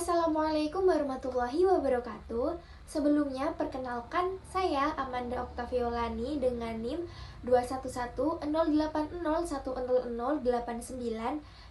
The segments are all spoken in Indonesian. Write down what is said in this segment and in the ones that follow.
Assalamualaikum warahmatullahi wabarakatuh. Sebelumnya, perkenalkan saya Amanda Oktaviolani dengan NIM 21108010089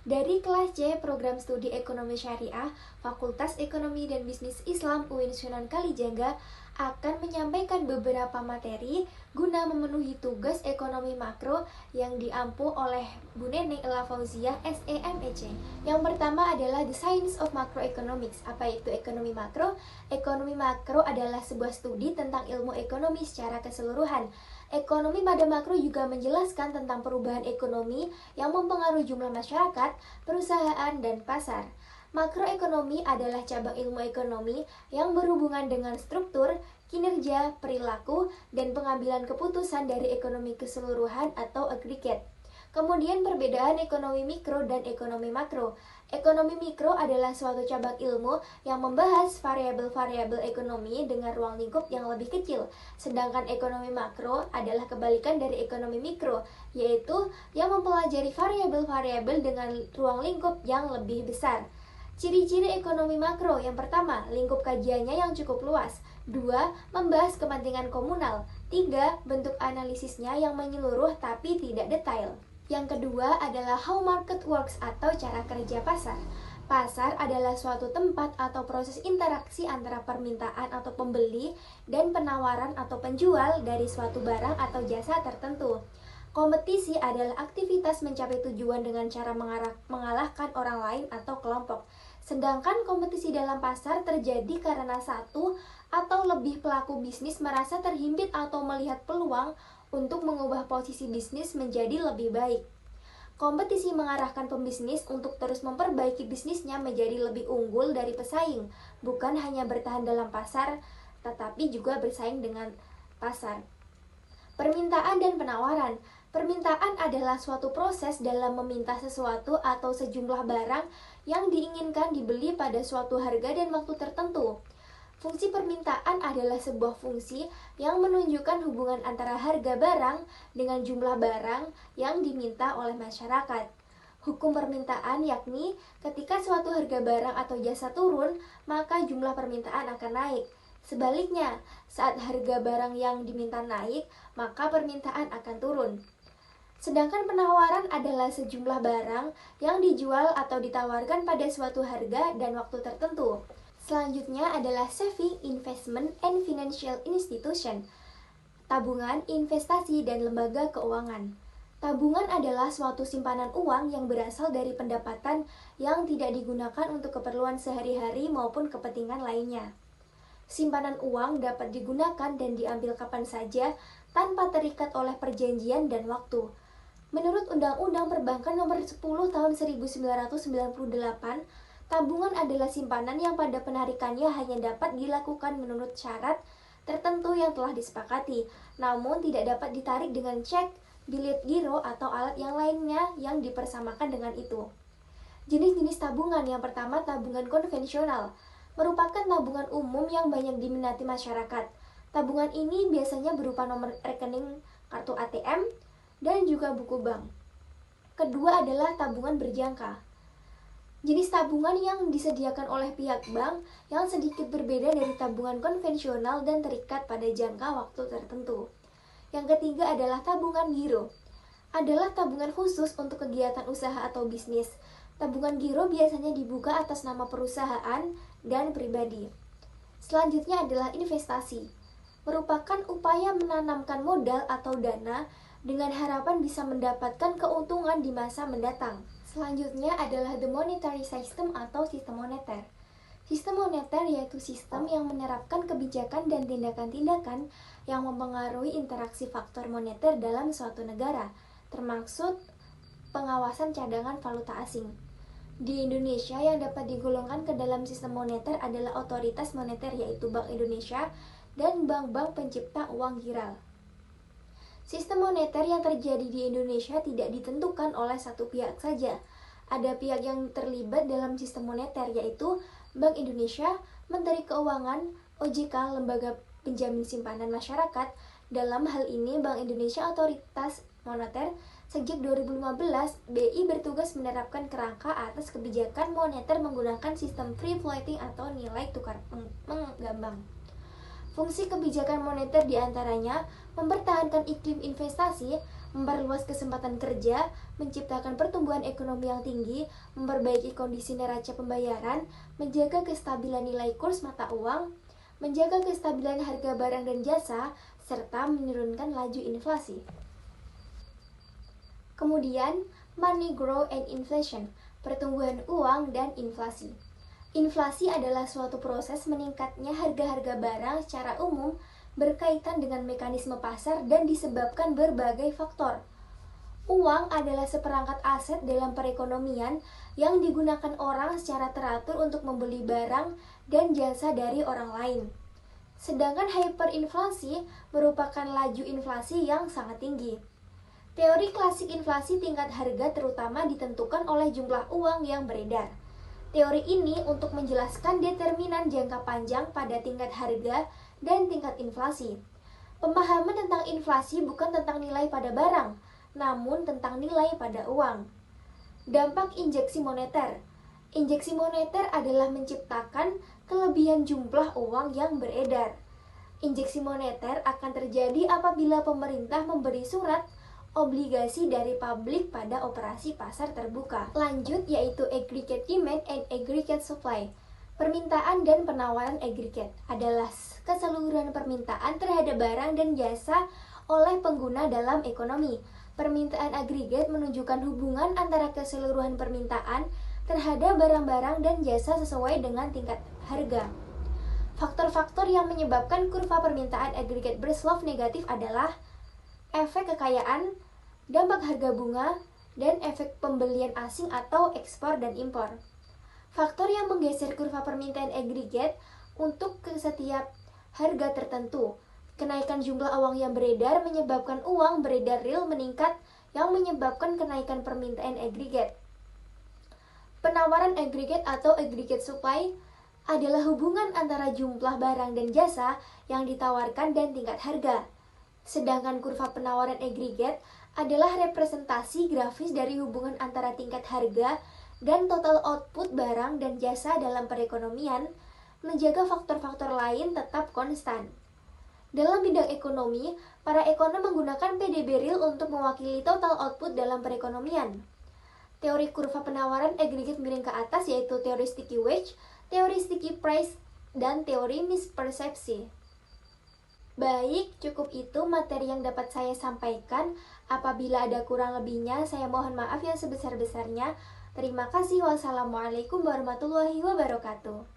dari kelas C Program Studi Ekonomi Syariah Fakultas Ekonomi dan Bisnis Islam UIN Sunan Kalijaga akan menyampaikan beberapa materi guna memenuhi tugas ekonomi makro yang diampu oleh Bu Neneng Ella Fauziah SEMEC. Yang pertama adalah The Science of Macroeconomics. Apa itu ekonomi makro? Ekonomi makro adalah sebuah studi tentang ilmu ekonomi secara keseluruhan. Ekonomi pada makro juga menjelaskan tentang perubahan ekonomi yang mempengaruhi jumlah masyarakat, perusahaan, dan pasar. Makroekonomi adalah cabang ilmu ekonomi yang berhubungan dengan struktur, kinerja, perilaku, dan pengambilan keputusan dari ekonomi keseluruhan atau aggregate. Kemudian perbedaan ekonomi mikro dan ekonomi makro. Ekonomi mikro adalah suatu cabang ilmu yang membahas variabel-variabel ekonomi dengan ruang lingkup yang lebih kecil. Sedangkan ekonomi makro adalah kebalikan dari ekonomi mikro, yaitu yang mempelajari variabel-variabel dengan ruang lingkup yang lebih besar. Ciri-ciri ekonomi makro. Yang pertama, lingkup kajiannya yang cukup luas. 2. Membahas kepentingan komunal. 3. Bentuk analisisnya yang menyeluruh tapi tidak detail. Yang kedua adalah how market works atau cara kerja pasar. Pasar adalah suatu tempat atau proses interaksi antara permintaan atau pembeli dan penawaran atau penjual dari suatu barang atau jasa tertentu. Kompetisi adalah aktivitas mencapai tujuan dengan cara mengalahkan orang lain atau kelompok. Sedangkan kompetisi dalam pasar terjadi karena satu atau lebih pelaku bisnis merasa terhimpit atau melihat peluang untuk mengubah posisi bisnis menjadi lebih baik. Kompetisi mengarahkan pembisnis untuk terus memperbaiki bisnisnya menjadi lebih unggul dari pesaing, bukan hanya bertahan dalam pasar, tetapi juga bersaing dengan pasar. Permintaan dan penawaran. Permintaan adalah suatu proses dalam meminta sesuatu atau sejumlah barang yang diinginkan dibeli pada suatu harga dan waktu tertentu. Fungsi permintaan adalah sebuah fungsi yang menunjukkan hubungan antara harga barang dengan jumlah barang yang diminta oleh masyarakat. Hukum permintaan yakni ketika suatu harga barang atau jasa turun, maka jumlah permintaan akan naik. Sebaliknya, saat harga barang yang diminta naik, maka permintaan akan turun. Sedangkan penawaran adalah sejumlah barang yang dijual atau ditawarkan pada suatu harga dan waktu tertentu. Selanjutnya adalah saving, investment, and financial institution. Tabungan, investasi, dan lembaga keuangan. Tabungan adalah suatu simpanan uang yang berasal dari pendapatan yang tidak digunakan untuk keperluan sehari-hari maupun kepentingan lainnya. Simpanan uang dapat digunakan dan diambil kapan saja tanpa terikat oleh perjanjian dan waktu. Menurut Undang-Undang Perbankan Nomor 10 Tahun 1998, tabungan adalah simpanan yang pada penarikannya hanya dapat dilakukan menurut syarat tertentu yang telah disepakati, namun tidak dapat ditarik dengan cek, bilet giro, atau alat yang lainnya yang dipersamakan dengan itu. Jenis-jenis tabungan. Yang pertama, tabungan konvensional. Merupakan tabungan umum yang banyak diminati masyarakat. Tabungan ini biasanya berupa nomor rekening kartu ATM dan juga buku bank. Kedua adalah tabungan berjangka. Jenis tabungan yang disediakan oleh pihak bank yang sedikit berbeda dari tabungan konvensional dan terikat pada jangka waktu tertentu. Yang ketiga adalah tabungan giro. Adalah tabungan khusus untuk kegiatan usaha atau bisnis. Tabungan giro biasanya dibuka atas nama perusahaan dan pribadi. Selanjutnya adalah investasi. Merupakan upaya menanamkan modal atau dana dengan harapan bisa mendapatkan keuntungan di masa mendatang. Selanjutnya adalah the monetary system atau sistem moneter. Sistem moneter yaitu sistem yang menerapkan kebijakan dan tindakan-tindakan yang mempengaruhi interaksi faktor moneter dalam suatu negara, termasuk pengawasan cadangan valuta asing. Di Indonesia yang dapat digolongkan ke dalam sistem moneter adalah otoritas moneter yaitu Bank Indonesia dan bank-bank pencipta uang giral. Sistem moneter yang terjadi di Indonesia tidak ditentukan oleh satu pihak saja. Ada pihak yang terlibat dalam sistem moneter yaitu Bank Indonesia, Menteri Keuangan, OJK, Lembaga Penjamin Simpanan Masyarakat. Dalam hal ini Bank Indonesia otoritas moneter, Sejak 2015, BI bertugas menerapkan kerangka atas kebijakan moneter menggunakan sistem free floating atau nilai tukar mengambang. Fungsi kebijakan moneter diantaranya mempertahankan iklim investasi, memperluas kesempatan kerja, menciptakan pertumbuhan ekonomi yang tinggi, memperbaiki kondisi neraca pembayaran, menjaga kestabilan nilai kurs mata uang, menjaga kestabilan harga barang dan jasa, serta menurunkan laju inflasi. Kemudian, money growth and inflation, pertumbuhan uang dan inflasi. Inflasi adalah suatu proses meningkatnya harga-harga barang secara umum berkaitan dengan mekanisme pasar dan disebabkan berbagai faktor. Uang adalah seperangkat aset dalam perekonomian yang digunakan orang secara teratur untuk membeli barang dan jasa dari orang lain. Sedangkan hyperinflasi merupakan laju inflasi yang sangat tinggi. Teori klasik inflasi tingkat harga terutama ditentukan oleh jumlah uang yang beredar. Teori ini untuk menjelaskan determinan jangka panjang pada tingkat harga dan tingkat inflasi. Pemahaman tentang inflasi bukan tentang nilai pada barang, namun tentang nilai pada uang. Dampak injeksi moneter. Injeksi moneter adalah menciptakan kelebihan jumlah uang yang beredar. Injeksi moneter akan terjadi apabila pemerintah memberi surat obligasi dari publik pada operasi pasar terbuka. Lanjut yaitu aggregate demand and aggregate supply. Permintaan dan penawaran aggregate adalah keseluruhan permintaan terhadap barang dan jasa oleh pengguna dalam ekonomi. Permintaan agregat menunjukkan hubungan antara keseluruhan permintaan terhadap barang-barang dan jasa sesuai dengan tingkat harga. Faktor-faktor yang menyebabkan kurva permintaan agregat berslope negatif adalah efek kekayaan, dampak harga bunga, dan efek pembelian asing atau ekspor dan impor. Faktor yang menggeser kurva permintaan agregat untuk ke setiap harga tertentu. Kenaikan jumlah uang yang beredar menyebabkan uang beredar real meningkat yang menyebabkan kenaikan permintaan agregat. Penawaran agregat atau aggregate supply adalah hubungan antara jumlah barang dan jasa yang ditawarkan dan tingkat harga. Sedangkan kurva penawaran agregat adalah representasi grafis dari hubungan antara tingkat harga dan total output barang dan jasa dalam perekonomian, menjaga faktor-faktor lain tetap konstan. Dalam bidang ekonomi, para ekonom menggunakan PDB real untuk mewakili total output dalam perekonomian. Teori kurva penawaran agregat miring ke atas yaitu teori sticky wage, teori sticky price, dan teori mispersepsi. Baik, cukup itu materi yang dapat saya sampaikan. Apabila ada kurang lebihnya, saya mohon maaf yang sebesar-besarnya. Terima kasih. Wassalamualaikum warahmatullahi wabarakatuh.